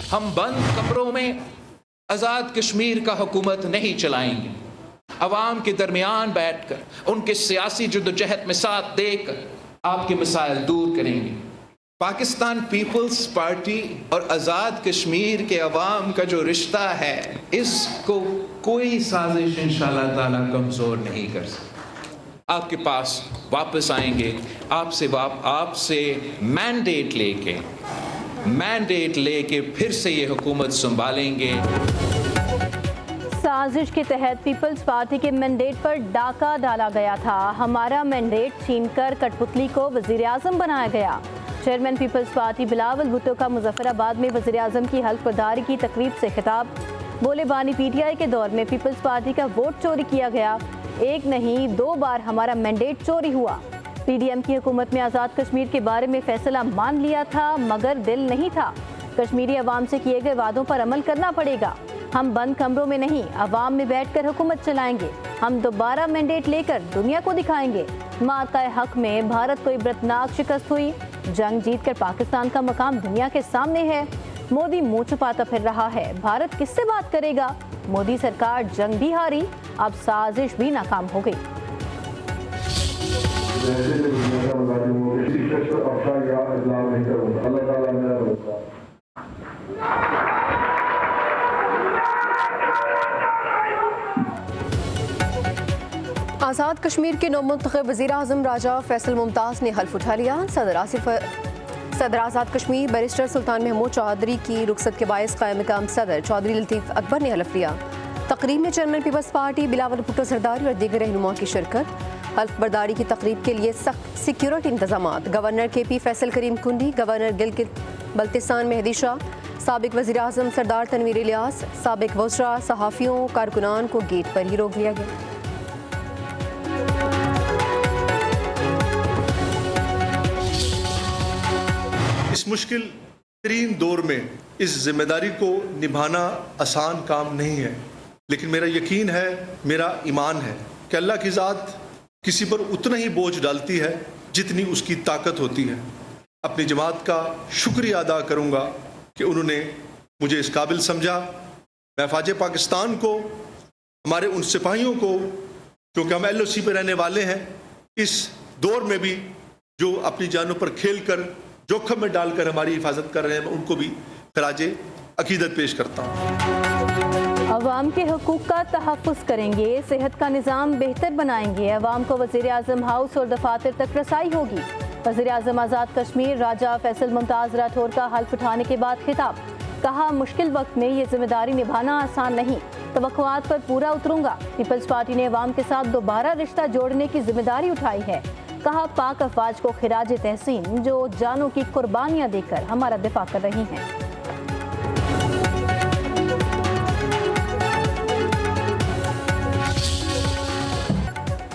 हम बंद कमरों में आज़ाद कश्मीर का हुकूमत नहीं चलाएंगे। अवाम के दरमियान बैठकर उनके सियासी जद्दोजहद में साथ देकर आपके मसाइल दूर करेंगे। पाकिस्तान पीपल्स पार्टी और आज़ाद कश्मीर के अवाम का जो रिश्ता है, इसको कोई साजिश इंशाअल्लाह ताला कमज़ोर नहीं कर सकती। आपके पास वापस आएंगे, आपसे मैंडेट लेके फिर से ये हुकूमत संभालेंगे। साजिश के तहत पीपल्स पार्टी के मैंडेट पर डाका डाला गया था। हमारा मैंडेट छीनकर कठपुतली को वज़ीर आज़म बनाया गया। Chairman peoples party Bilawal Bhutto का मुजफ्फराबाद में वज़ीर आज़म की हल्फ बर्दारी की तकरीब से खिताब। बोले बानी पीटीआई के दौर में पीपल्स पार्टी का वोट चोरी किया गया, एक नहीं 2 बार हमारा मैंडेट चोरी हुआ। पीडीएम की हुकूमत में आज़ाद कश्मीर के बारे में फैसला मान लिया था, मगर दिल नहीं था। कश्मीरी अवाम से किए गए वादों पर अमल करना पड़ेगा। हम बंद कमरों में नहीं, अवाम में बैठकर हुकूमत चलाएंगे। हम दोबारा मैंडेट लेकर दुनिया को दिखाएंगे। मार्का हक में भारत को इबरतनाक शिकस्त हुई। जंग जीतकर पाकिस्तान का मकाम दुनिया के सामने है। मोदी मुंह छुपाता फिर रहा है, भारत किससे बात करेगा? मोदी सरकार जंग भी हारी, अब साजिश भी नाकाम हो गई। आज़ाद कश्मीर के नौमुंतखब वज़ीर आज़म राजा फैसल मुमताज़ ने हल्फ उठा लिया। सदर आज़ाद कश्मीर बैरिस्टर सुल्तान महमूद चौधरी की रुखसत के बायस कायम मकाम सदर चौधरी लतीफ़ अकबर ने हल्फ लिया। तकरीब में chairman peoples party Bilawal Bhutto Zardari और दीगर रहनुमा की शिरकत। हल्फ बर्दारी की तकरीब के लिए सख्त सिक्योरिटी इंतजाम। गवर्नर KP फैसल करीम कुंडी, गवर्नर गिलगित बल्तिस्तान मेहदी शाह, साबिक वज़ीर आज़म सरदार तनवीर इलियास, साबिक वज़रा, सहाफ़ियों, कारकुनान को गेट पर ही रोक लिया गया। इस मुश्किल तरीन दौर में इस जिम्मेदारी को निभाना आसान काम नहीं है, लेकिन मेरा यकीन है, मेरा ईमान है कि अल्लाह की ज़ात किसी पर उतना ही बोझ डालती है जितनी उसकी ताकत होती है। अपनी जमात का शुक्रिया अदा करूँगा कि उन्होंने मुझे इस काबिल समझा। मैं फ़ौज पाकिस्तान को, हमारे उन सिपाहियों को, क्योंकि हम LOC पर रहने वाले हैं, इस दौर में भी जो अपनी जानों पर खेल कर जोखिम में डालकर हमारी हिफाजत कर रहे हैं, उनको भी खराजे अकीदत पेश करता हूँ। अवाम के हुकूक का तहफ़्फ़ुज़ करेंगे, सेहत का निज़ाम बेहतर बनाएंगे। अवाम को वज़ीर आज़म हाउस और दफातर तक रसाई होगी। वज़ीर आज़म आज़ाद कश्मीर राजा फैसल मुमताज़ राठौर का हल्फ उठाने के बाद खिताब। कहा, मुश्किल वक्त में ये जिम्मेदारी निभाना आसान नहीं, तवक्कुआत पर पूरा उतरूंगा। पीपल्स पार्टी ने अवाम के साथ दोबारा रिश्ता जोड़ने की जिम्मेदारी उठाई है। कहा, पाक अफवाज को खिराज तहसीन, जो जानों की कुर्बानियां देकर हमारा दिफा कर रही हैं।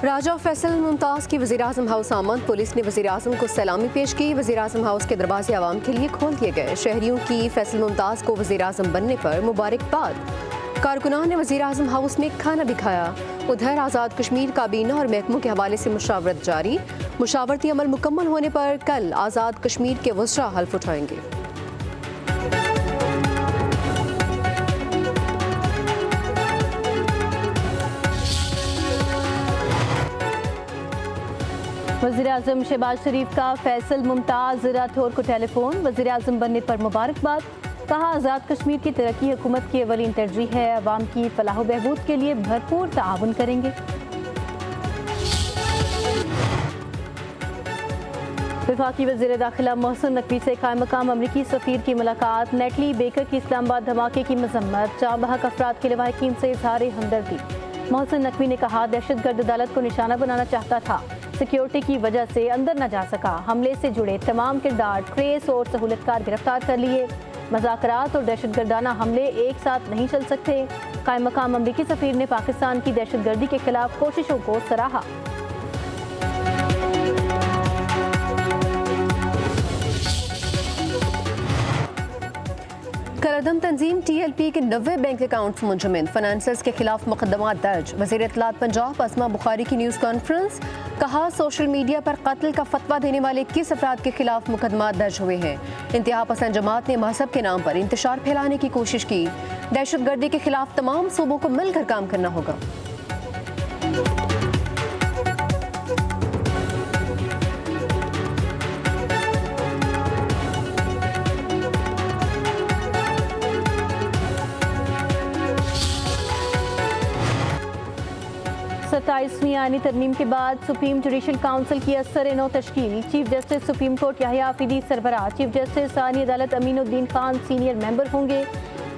राजा फैसल मुमताज़ की वज़ीर आज़म हाउस आमद। पुलिस ने वज़ीर आज़म को सलामी पेश की। वज़ीर आज़म हाउस के दरवाजे आवाम के लिए खोल दिए गए। शहरियों की फैसल मुमताज़ को वज़ीर आज़म बनने पर मुबारकबाद। कारकुनान ने वज़ीर आज़म हाउस में खाना भी खाया। उधर आज़ाद कश्मीर काबीना और महकमों के हवाले से मुशावरत जारी। मुशावरती अमल मुकम्मल होने पर कल आज़ाद कश्मीर के वज़रा हल्फ उठाएंगे। वज़ीर आज़म शहबाज शरीफ का फैसल मुमताज़ राठौर को टेलीफोन। वज़ीर आज़म बनने पर मुबारकबाद। कहा, आज़ाद कश्मीर की तरक्की हुकूमत की अवलीन तरजीह है। अवाम की फलाह बहबूद के लिए भरपूर ताआवुन करेंगे। वफाकी वज़ीर दाखिला मोहसिन नकवी से कायम मकाम अमरीकी सफ़ीर की मुलाकात। नेटली बेकर की इस्लामाबाद धमाके की मजम्मत। जाँ बहक अफराद के लवाहिकीन से इज़हार हमदर्दी। मोहसिन नकवी ने कहा, दहशतगर्द अदालत को निशाना बनाना चाहता था, सिक्योरिटी की वजह से अंदर न जा सका। हमले से जुड़े तमाम किरदार ट्रेस और सहूलतकार गिरफ्तार कर लिए। मज़ाकरात और दहशतगर्दाना हमले एक साथ नहीं चल सकते। कायम मकाम अमरीकी सफ़ीर ने पाकिस्तान की दहशतगर्दी के खिलाफ कोशिशों को सराहा। कलअदम तंजीम TLP के 90 बैंक अकाउंट मुंजमद, फाइनेंसर्स के खिलाफ मुकदमा दर्ज। वज़ीर इत्तलात पंजाब अस्मा बुखारी की न्यूज़ कॉन्फ्रेंस, कहा सोशल मीडिया पर कत्ल का फतवा देने वाले 21 अफराद के खिलाफ मुकदमा दर्ज हुए हैं। इंतहा पसंद जमात ने मजहब के नाम पर इंतशार फैलाने की कोशिश की। दहशत गर्दी के खिलाफ तमाम सूबों को मिलकर काम करना होगा। सत्ताईसवीं आईनी तरमीम के बाद सुप्रीम जुडिशल काउंसिल की असर-ए-नौ तश्कील। Chief justice supreme court Yahya Afridi सरबराह, चीफ जस्टिस आनी अदालत अमीनुद्दीन खान सीनियर मेंबर होंगे।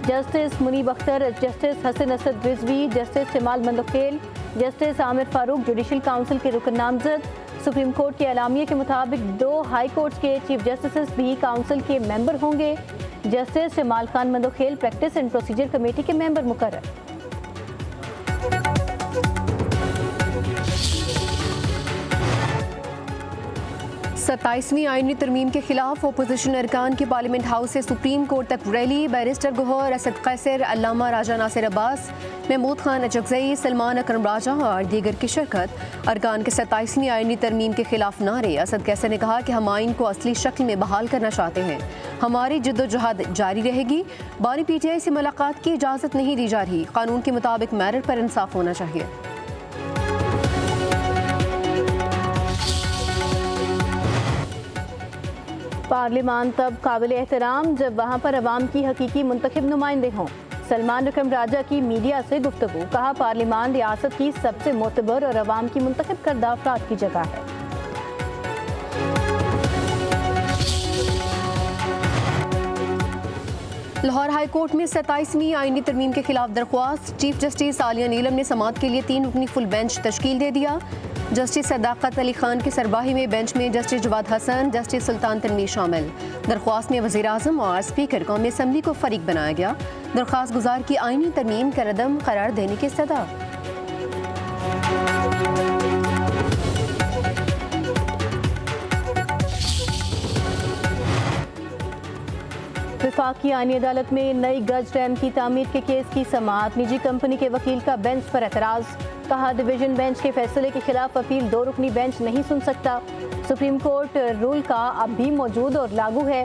Justice Munib Akhtar, justice Hasan Asad Rizvi, justice Jamal Mandokhail, justice Aamir Farooq judicial council के रुकन नामजद। सुप्रीम कोर्ट के एलामिया के मुताबिक 2 हाई कोर्ट्स के चीफ जस्टिस भी काउंसिल के मेंबर होंगे। Justice Jamal Khan Mandokhel practice and procedure committee के मेंबर मुकर्रर। 27वीं आईनी तरमीम के खिलाफ अपोजिशन अरकान की पार्लियामेंट हाउस से सुप्रीम कोर्ट तक रैली। बैरिस्टर गौहर, असद कैसर, अल्लामा राजा नासिर अब्बास, महमूद खान अचकजई, सलमान अकरम राजा और दीगर की शिरकत। अरकान के 27वीं आईनी तरमीम के खिलाफ नारे। असद कैसर ने कहा कि हम आइन को असली शक्ल में बहाल करना चाहते हैं, हमारी जिद्दोजहद जारी रहेगी। बानी PTI से मुलाकात की इजाज़त नहीं दी जा रही, कानून के मुताबिक मेरिट पर इंसाफ होना चाहिए। पार्लियामान तब काबिल एहतराम जब वहाँ पर अवाम की हकीकी मुंतखब नुमाइंदे हों। सलमान अकरम राजा की मीडिया से गुफ्तगू, कहा पार्लियामान रियासत की सबसे मोतबर और अवाम की मुंतखब करदा अफराद की जगह है। लाहौर हाई कोर्ट में 27वीं आईनी तरमीम के खिलाफ दरख्वास्त। चीफ जस्टिस आलिया नीलम ने समाअत के लिए 3 रुकनी फुल बेंच तश्कील दे दिया। जस्टिस सदाकत अली खान की सरबराही में बेंच में जस्टिस जवाद हसन, जस्टिस सुल्तान तनवीर शामिल। दरख्वास्त में वज़ीर आज़म और स्पीकर कौमी असम्बली को फरीक बनाया गया। दरख्वास्त गुजार की आईनी तरमीम का रदम करार देने की सदा। वफाकी आईनी अदालत में नई गज डैम की तामीर के केस की समाअत। निजी कंपनी के वकील का बेंच पर एतराज़, कहा डिवीजन बेंच के फैसले के खिलाफ अपील 2 रुकनी बेंच नहीं सुन सकता। सुप्रीम कोर्ट रूल का अब भी मौजूद और लागू है।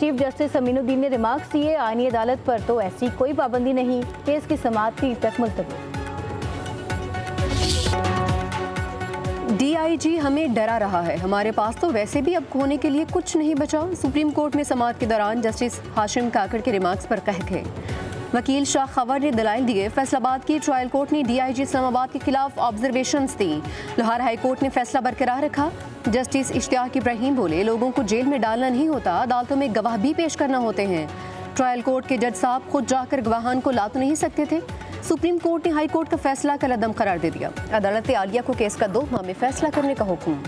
चीफ जस्टिस अमीनुद्दीन ने रिमार्क्स दिए, आईनी अदालत पर तो ऐसी कोई पाबंदी नहीं। केस की समाअत 3 तक मुलतवी। DIG हमें डरा रहा है, हमारे पास तो वैसे भी अब खोने के लिए कुछ नहीं बचा। सुप्रीम कोर्ट में समाअत के दौरान जस्टिस हाशिम काकड़ के रिमार्क्स पर कह गए। वकील शाह खबर ने दलाइल दिए। फैसलाबाद की ट्रायल कोर्ट ने DIG इस्लामाबाद के खिलाफ ऑब्जर्वेशंस दी। लाहौर हाई कोर्ट ने फैसला बरकरार रखा। जस्टिस इश्तियाक इब्राहिम बोले, लोगों को जेल में डालना नहीं होता, अदालतों में गवाह भी पेश करना होते हैं। ट्रायल कोर्ट के जज साहब खुद जाकर गवाहान को ला तो नहीं सकते थे। सुप्रीम कोर्ट ने हाई कोर्ट का फैसला कलअदम करार दे दिया। अदालत आलिया को केस का 2 माह में फैसला करने का हुक्म।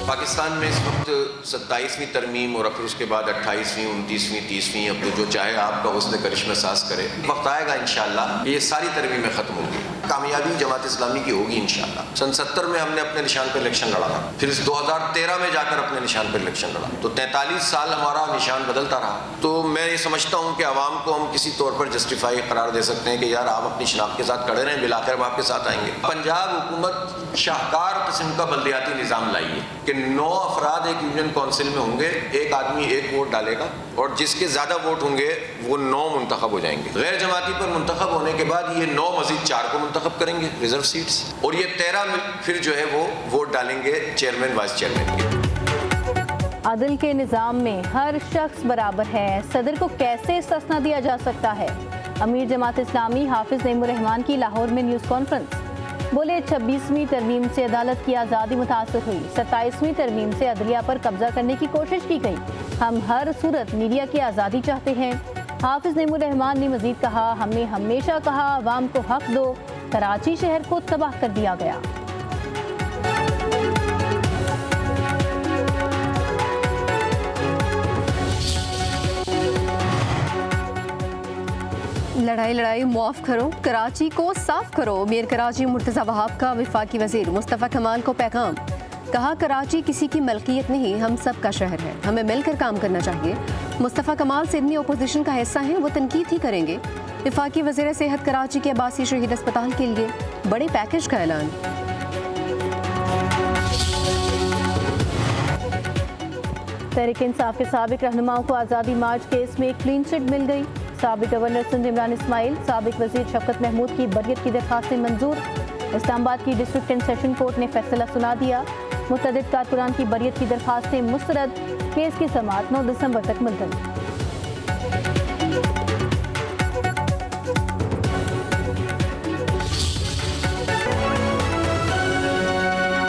पाकिस्तान में इस वक्त 27वीं तरमीम और फिर उसके बाद 28वीं, 29वीं, 30वीं, अब जो चाहे आपका हुस्न करिश्मा सास करे। वक्त आएगा इंशाअल्लाह ये सारी तरमीमें ख़त्म होंगी, कामयाबी जमात इस्लामी की होगी इंशाअल्लाह। सन 70 में हमने अपने निशान पर इलेक्शन लड़ा था, फिर इस 2013 में जाकर अपने निशान पर इलेक्शन लड़ा, तो 43 साल हमारा निशान बदलता रहा। तो मैं ये समझता हूँ कि आवाम को हम किसी तौर पर जस्टिफाई करार दे सकते हैं कि यार आप अपनी शनाख्त के साथ खड़े रहें, बिलाकर हम आपके साथ आएंगे। पंजाब हुकूमत शाहकार किस्म का बल्दियाती निज़ाम लाई है कि 9 अफराद एक यूनियन काउंसिल में होंगे, एक आदमी 1 वोट डालेगा और जिसके ज़्यादा वोट होंगे वो 9 मुंतखब हो जाएंगे। गैर जमाती पर मुंतखब होने के बाद ये 9 मजीद 4 को मुंतखब करेंगे रिजर्व सीट्स, और ये 13 फिर जो है वो वोट डालेंगे चेयरमैन वाइस चेयरमैन के। अदल के निज़ाम में हर शख्स बराबर है, सदर को कैसे इस्तिस्ना दिया जा सकता है? अमीर जमात इस्लामी हाफिज नईमुर रहमान की लाहौर में न्यूज़ कॉन्फ्रेंस। बोले 26वीं तरमीम से अदालत की आज़ादी मुतासर हुई, 27वीं तरमीम से अदलिया पर कब्जा करने की कोशिश की गई। हम हर सूरत मीडिया की आज़ादी चाहते हैं। हाफिज नईमुर रहमान ने मजीद कहा, हमने हमेशा कहा अवाम को हक दो, कराची शहर को तबाह कर दिया गया। लड़ाई लड़ाई मुआफ करो, कराची को साफ करो। मीर कराची मुर्तज़ा वहाब का वफाकी वजीर मुस्तफ़ा कमाल को पैगाम। कहा, कराची किसी की मलकियत नहीं, हम सब का शहर है, हमें मिलकर काम करना चाहिए। मुस्तफ़ा कमाल सिडनी अपोजिशन का हिस्सा हैं, वो तनकीद ही करेंगे। वफाकी वज़ीर सेहत कराची के अब्बासी शहीद अस्पताल के लिए बड़े पैकेज का ऐलान। तहरीक इंसाफ के साबिक रहनुमाओं को आज़ादी मार्च केस में क्लीन चिट मिल गई। साबिक गवर्नर सिंध इमरान इस्माइल, साबिक वजीर शफकत महमूद की बरियत की दरख्वास्तें मंजूर। इस्लामाबाद की डिस्ट्रिक्ट एंड सेशन कोर्ट ने फैसला सुना दिया। मुतअद्दिद कारकुनान की बरियत की दरख्वास्तें मुस्तरद। केस की समाअत 9 दिसंबर तक मुलतवी।